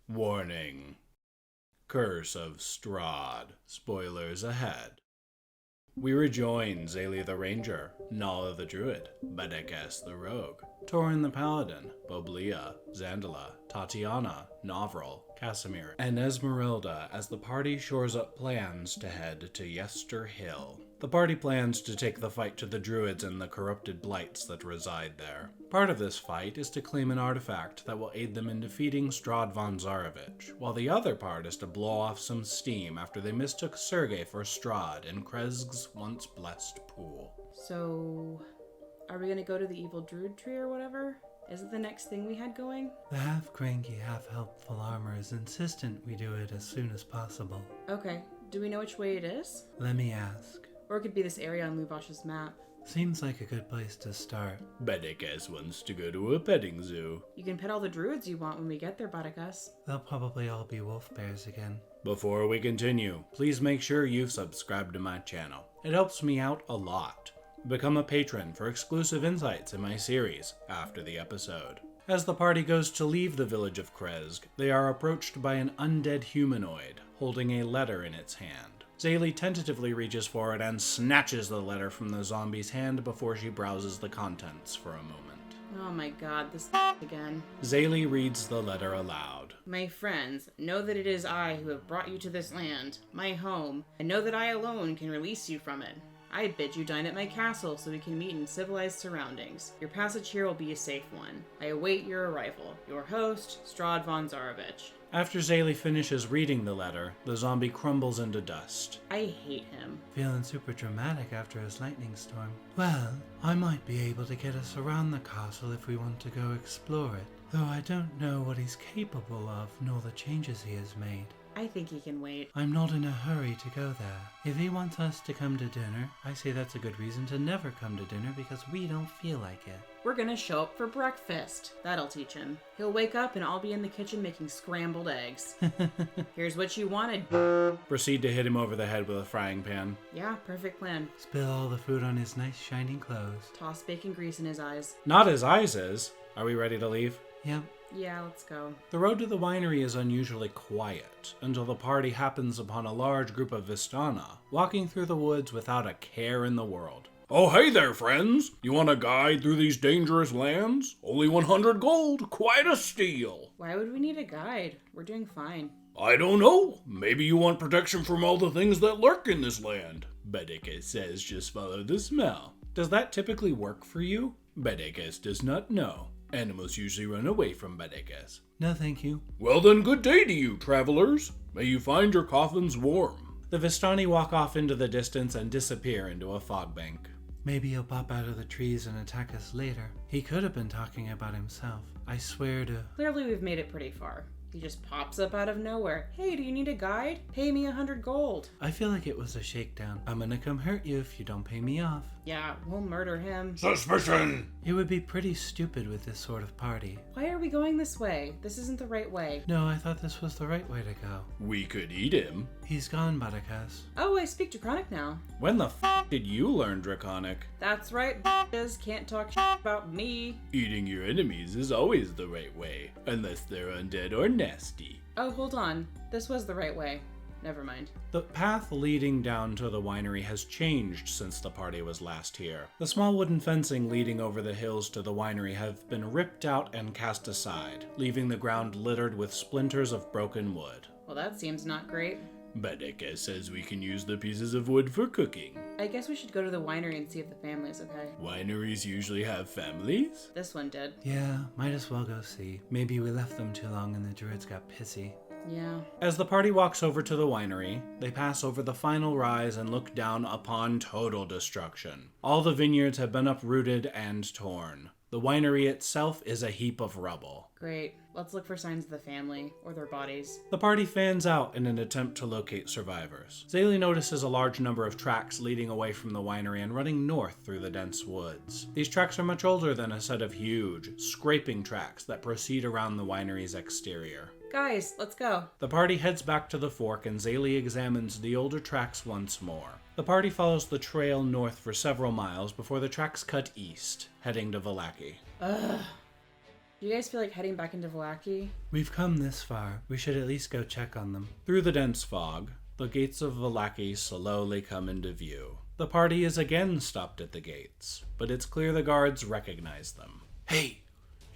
Warning. Curse of Strahd. Spoilers ahead. We rejoin Zayli the Ranger, Nala the Druid, Badakas the Rogue, Torin the Paladin, Boblia, Zandala, Tatiana, Novril, Casimir, and Esmeralda as the party shores up plans to head to Yester Hill. The party plans to take the fight to the druids and the corrupted blights that reside there. Part of this fight is to claim an artifact that will aid them in defeating Strahd von Zarovich, while the other part is to blow off some steam after they mistook Sergei for Strahd in Krezg's once blessed pool. So, are we gonna go to the evil druid tree or whatever? Is it the next thing we had going? The half-cranky, half-helpful armor is insistent we do it as soon as possible. Okay, do we know which way it is? Let me ask. Or it could be this area on Luvash's map. Seems like a good place to start. Badakas wants to go to a petting zoo. You can pet all the druids you want when we get there, Badakas. They'll probably all be wolf bears again. Before we continue, please make sure you've subscribed to my channel. It helps me out a lot. Become a patron for exclusive insights in my series after the episode. As the party goes to leave the village of Krezg, they are approached by an undead humanoid holding a letter in its hand. Zayli tentatively reaches for it and snatches the letter from the zombie's hand before she browses the contents for a moment. Oh my god, this again. Zayli reads the letter aloud. My friends, know that it is I who have brought you to this land, my home, and know that I alone can release you from it. I bid you dine at my castle so we can meet in civilized surroundings. Your passage here will be a safe one. I await your arrival. Your host, Strahd von Zarovich. After Zayli finishes reading the letter, the zombie crumbles into dust. I hate him. Feeling super dramatic after his lightning storm. Well, I might be able to get us around the castle if we want to go explore it. Though I don't know what he's capable of, nor the changes he has made. I think he can wait. I'm not in a hurry to go there. If he wants us to come to dinner, I say that's a good reason to never come to dinner because we don't feel like it. We're gonna show up for breakfast. That'll teach him. He'll wake up and I'll be in the kitchen making scrambled eggs. Here's what you wanted. Proceed to hit him over the head with a frying pan. Yeah, perfect plan. Spill all the food on his nice shining clothes. Toss bacon grease in his eyes. Not his eyes is. Are we ready to leave? Yep. Yeah, let's go. The road to the winery is unusually quiet, until the party happens upon a large group of Vistana, walking through the woods without a care in the world. Oh, hey there, friends! You want a guide through these dangerous lands? Only 100 gold, quite a steal! Why would we need a guide? We're doing fine. I don't know. Maybe you want protection from all the things that lurk in this land. Badakas says just follow the smell. Does that typically work for you? Badakas does not know. Animals usually run away from Badakas. No, thank you. Well then, good day to you, travelers. May you find your coffins warm. The Vistani walk off into the distance and disappear into a fog bank. Maybe he'll pop out of the trees and attack us later. He could have been talking about himself. I swear to... Clearly we've made it pretty far. He just pops up out of nowhere. Hey, do you need a guide? Pay me 100 gold. I feel like it was a shakedown. I'm gonna come hurt you if you don't pay me off. Yeah, we'll murder him. Suspicion! It would be pretty stupid with this sort of party. Why are we going this way? This isn't the right way. No, I thought this was the right way to go. We could eat him. He's gone, Badakas. Oh, I speak Draconic now. When the did you learn Draconic? That's right, bitches. Can't talk about me. Eating your enemies is always the right way, unless they're undead or nasty. Oh, hold on. This was the right way. Never mind. The path leading down to the winery has changed since the party was last here. The small wooden fencing leading over the hills to the winery have been ripped out and cast aside, leaving the ground littered with splinters of broken wood. Well, that seems not great. Badakas says we can use the pieces of wood for cooking. I guess we should go to the winery and see if the family's okay. Wineries usually have families? This one did. Yeah, might as well go see. Maybe we left them too long and the druids got pissy. Yeah. As the party walks over to the winery, they pass over the final rise and look down upon total destruction. All the vineyards have been uprooted and torn. The winery itself is a heap of rubble. Great. Let's look for signs of the family, or their bodies. The party fans out in an attempt to locate survivors. Zayli notices a large number of tracks leading away from the winery and running north through the dense woods. These tracks are much older than a set of huge, scraping tracks that proceed around the winery's exterior. Guys, let's go. The party heads back to the fork and Zayli examines the older tracks once more. The party follows the trail north for several miles before the tracks cut east, heading to Vallaki. Ugh. Do you guys feel like heading back into Vallaki? We've come this far. We should at least go check on them. Through the dense fog, the gates of Vallaki slowly come into view. The party is again stopped at the gates, but it's clear the guards recognize them. Hey,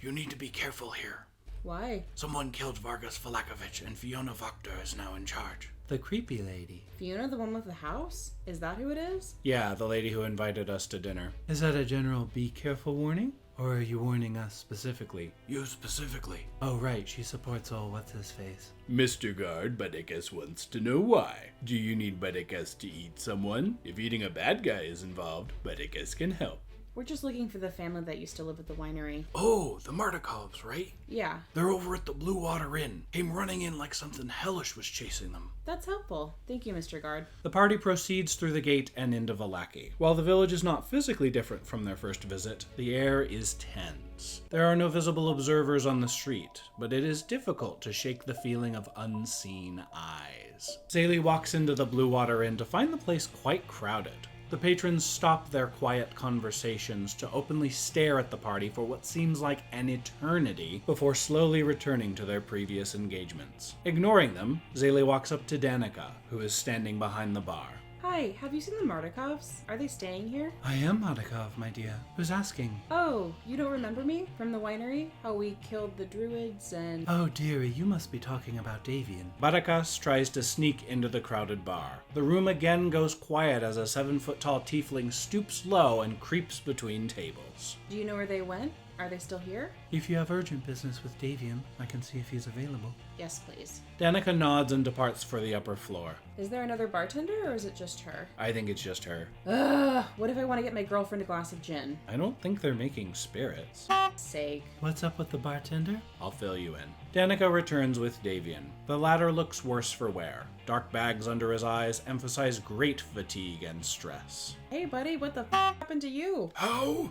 you need to be careful here. Why? Someone killed Vargas Valakovich, and Fiona Vokter is now in charge. The creepy lady. Fiona, the one with the house? Is that who it is? Yeah, the lady who invited us to dinner. Is that a general be careful warning? Or are you warning us specifically? You specifically. Oh right, she supports old what's-his-face. Mr. Guard, Butticus wants to know why. Do you need Butticus to eat someone? If eating a bad guy is involved, Butticus can help. We're just looking for the family that used to live at the winery. Oh, the Martikovs, right? Yeah, They're over at the Blue Water Inn. Came running in like something hellish was chasing them. that's helpful. Thank you, Mr. Guard. The party proceeds through the gate and into Vallaki. While the village is not physically different from their first visit, the air is tense. There are no visible observers on the street, but it is difficult to shake the feeling of unseen eyes. Zaylee walks into the Blue Water Inn to find the place quite crowded. The patrons stop their quiet conversations to openly stare at the party for what seems like an eternity before slowly returning to their previous engagements. Ignoring them, Zaylee walks up to Danica, who is standing behind the bar. Hi, have you seen the Martikovs? Are they staying here? I am Madakov, my dear. Who's asking? Oh, you don't remember me? From the winery? How we killed the druids and... Oh dearie, you must be talking about Davian. Barakas tries to sneak into the crowded bar. The room again goes quiet as a 7-foot-tall tiefling stoops low and creeps between tables. Do you know where they went? Are they still here? If you have urgent business with Davian, I can see if he's available. Yes, please. Danica nods and departs for the upper floor. Is there another bartender or is it just her? I think it's just her. Ugh, what if I want to get my girlfriend a glass of gin? I don't think they're making spirits. Sake. What's up with the bartender? I'll fill you in. Danica returns with Davian. The latter looks worse for wear. Dark bags under his eyes emphasize great fatigue and stress. Hey buddy, what the happened to you? How?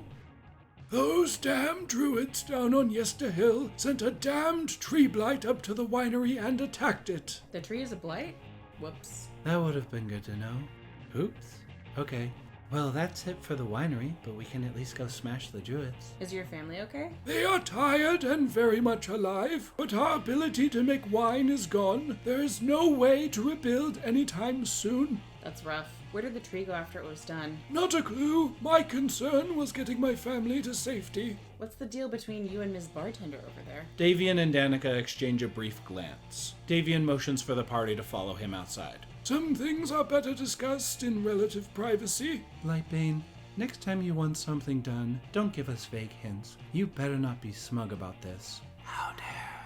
Those damn druids down on Yester Hill sent a damned tree blight up to the winery and attacked it. The tree is a blight? Whoops. That would have been good to know. Oops. Okay. Well, that's it for the winery, but we can at least go smash the druids. Is your family okay? They are tired and very much alive, but our ability to make wine is gone. There is no way to rebuild anytime soon. That's rough. Where did the tree go after it was done? Not a clue. My concern was getting my family to safety. What's the deal between you and Ms. Bartender over there? Davian and Danica exchange a brief glance. Davian motions for the party to follow him outside. Some things are better discussed in relative privacy. Lightbane, next time you want something done, don't give us vague hints. You better not be smug about this. How dare.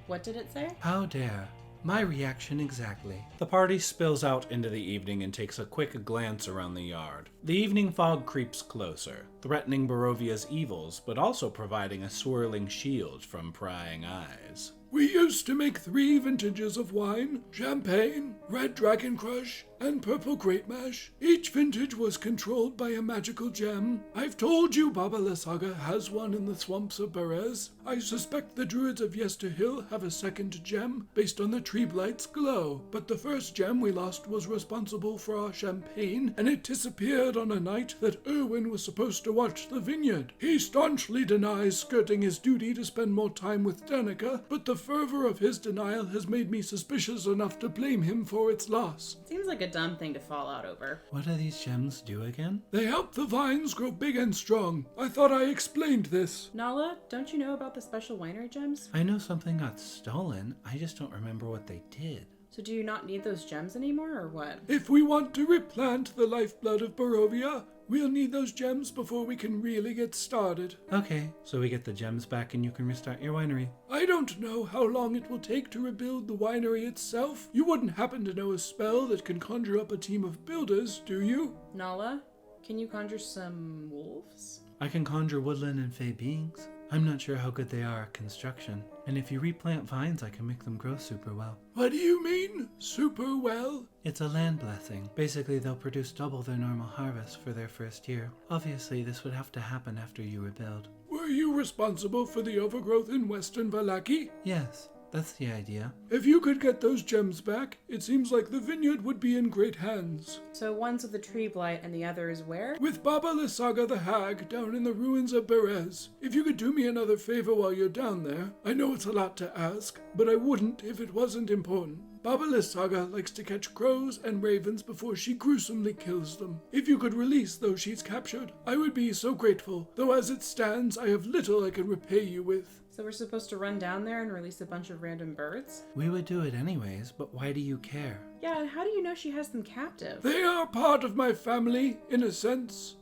What did it say? How dare. My reaction exactly. The party spills out into the evening and takes a quick glance around the yard. The evening fog creeps closer, threatening Barovia's evils, but also providing a swirling shield from prying eyes. We used to make 3 vintages of wine: Champagne, Red Dragon Crush, and Purple Grape Mash. Each vintage was controlled by a magical gem. I've told you Baba Lysaga has one in the swamps of Berez. I suspect the druids of Yester Hill have a second gem based on the tree blight's glow. But the first gem we lost was responsible for our champagne, and it disappeared on a night that Erwin was supposed to watch the vineyard. He staunchly denies skirting his duty to spend more time with Danica, but the fervor of his denial has made me suspicious enough to blame him for its loss. Seems like a dumb thing to fall out over. What do these gems do again? They help the vines grow big and strong. I thought I explained this. Nala, don't you know about the special winery gems? I know something got stolen, I just don't remember what they did. So do you not need those gems anymore, or what? If we want to replant the lifeblood of Barovia, we'll need those gems before we can really get started. Okay, so we get the gems back and you can restart your winery. I don't know how long it will take to rebuild the winery itself. You wouldn't happen to know a spell that can conjure up a team of builders, do you? Nala, can you conjure some wolves? I can conjure woodland and fey beings. I'm not sure how good they are at construction. And if you replant vines, I can make them grow super well. What do you mean, super well? It's a land blessing. Basically, they'll produce double their normal harvest for their first year. Obviously, this would have to happen after you rebuild. Were you responsible for the overgrowth in Western Vallaki? Yes, That's the idea. If you could get those gems back, it seems like the vineyard would be in great hands. So one's with the tree blight and the other is where? With Baba Lysaga the Hag down in the ruins of Berez. If you could do me another favor while you're down there, I know it's a lot to ask, but I wouldn't if it wasn't important. Baba Lysaga likes to catch crows and ravens before she gruesomely kills them. If you could release those she's captured, I would be so grateful, though as it stands, I have little I can repay you with. So we're supposed to run down there and release a bunch of random birds? We would do it anyways, but why do you care? Yeah, and how do you know she has them captive? They are part of my family, in a sense.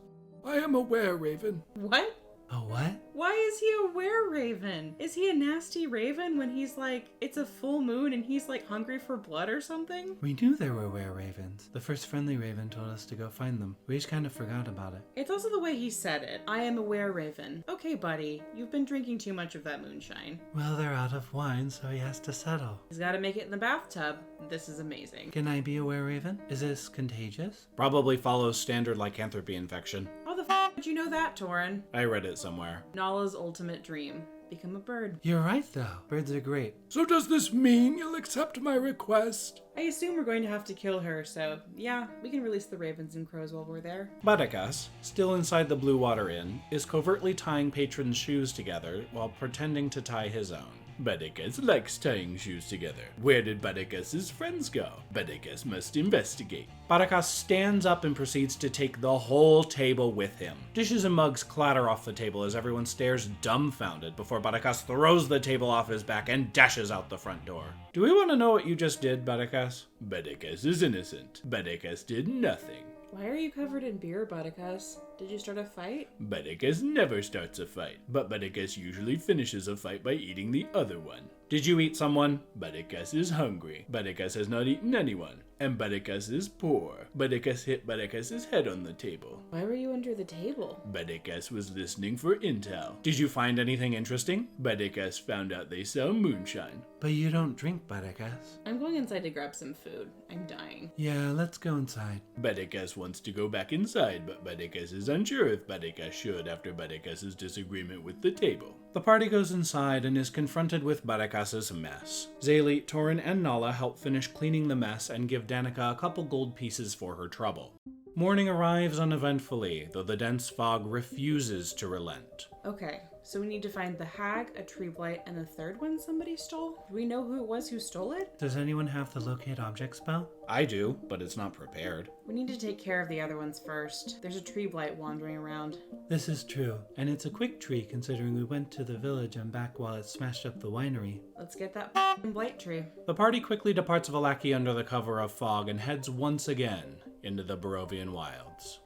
I am a were-raven. What? A what? Why is he a were-raven? Is he a nasty raven when he's like, it's a full moon and he's like hungry for blood or something? We knew there were were-ravens. The first friendly raven told us to go find them. We just kind of forgot about it. It's also the way he said it. I am a were-raven. Okay, buddy, you've been drinking too much of that moonshine. Well, they're out of wine, so he has to settle. He's gotta make it in the bathtub. This is amazing. Can I be a were-raven? Is this contagious? Probably follows standard lycanthropy infection. How the f did you know that, Torin? I read it somewhere. Nala's ultimate dream. Become a bird. You're right, though. Birds are great. So does this mean you'll accept my request? I assume we're going to have to kill her, so yeah, we can release the ravens and crows while we're there. Badakas, still inside the Blue Water Inn, is covertly tying patrons' shoes together while pretending to tie his own. Badakas likes tying shoes together. Where did Badakas' friends go? Badakas must investigate. Badakas stands up and proceeds to take the whole table with him. Dishes and mugs clatter off the table as everyone stares dumbfounded before Badakas throws the table off his back and dashes out the front door. Do we want to know what you just did, Badakas? Badakas is innocent. Badakas did nothing. Why are you covered in beer, Butticus? Did you start a fight? Badakas never starts a fight, but Badakas usually finishes a fight by eating the other one. Did you eat someone? Badakas is hungry. Badakas has not eaten anyone. And Badakas is poor. Badakas hit Badakas' head on the table. Why were you under the table? Badakas was listening for intel. Did you find anything interesting? Badakas found out they sell moonshine. But you don't drink, Badakas. I'm going inside to grab some food. I'm dying. Yeah, let's go inside. Badakas wants to go back inside, but Badakas is unsure if Badakas should after Badakas' disagreement with the table. The party goes inside and is confronted with Badakas' mess. Zayli, Torin, and Nala help finish cleaning the mess and give Danica a couple gold pieces for her trouble. Morning arrives uneventfully, though the dense fog refuses to relent. Okay, so we need to find the hag, a tree blight, and the third one somebody stole? Do we know who it was who stole it? Does anyone have the locate object spell? I do, but it's not prepared. We need to take care of the other ones first. There's a tree blight wandering around. This is true, and it's a quick tree considering we went to the village and back while it smashed up the winery. Let's get that blight tree. The party quickly departs Vallaki under the cover of fog and heads once again into the Barovian wilds.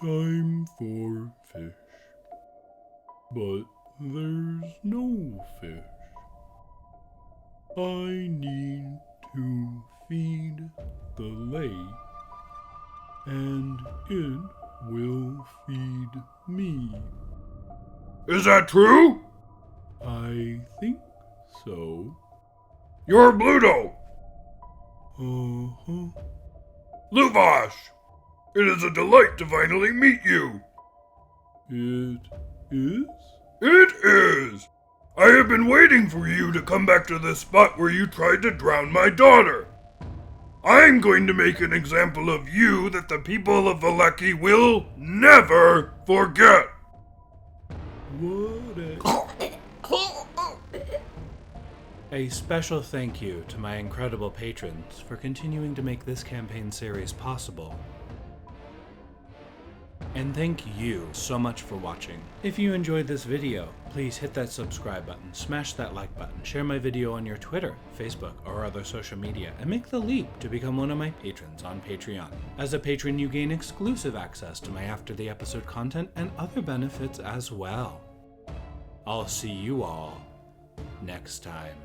Time for fish. But there's no fish. I need to feed the lake, and it will feed me. Is that true? I think so. You're Bluto! Uh-huh. Luvash! It is a delight to finally meet you! It is? It is! I have been waiting for you to come back to the spot where you tried to drown my daughter. I'm going to make an example of you that the people of Vallaki will never forget! What A special thank you to my incredible patrons for continuing to make this campaign series possible. And thank you so much for watching. If you enjoyed this video, please hit that subscribe button, smash that like button, share my video on your Twitter, Facebook, or other social media, and make the leap to become one of my patrons on Patreon. As a patron, you gain exclusive access to my after the episode content and other benefits as well. I'll see you all next time.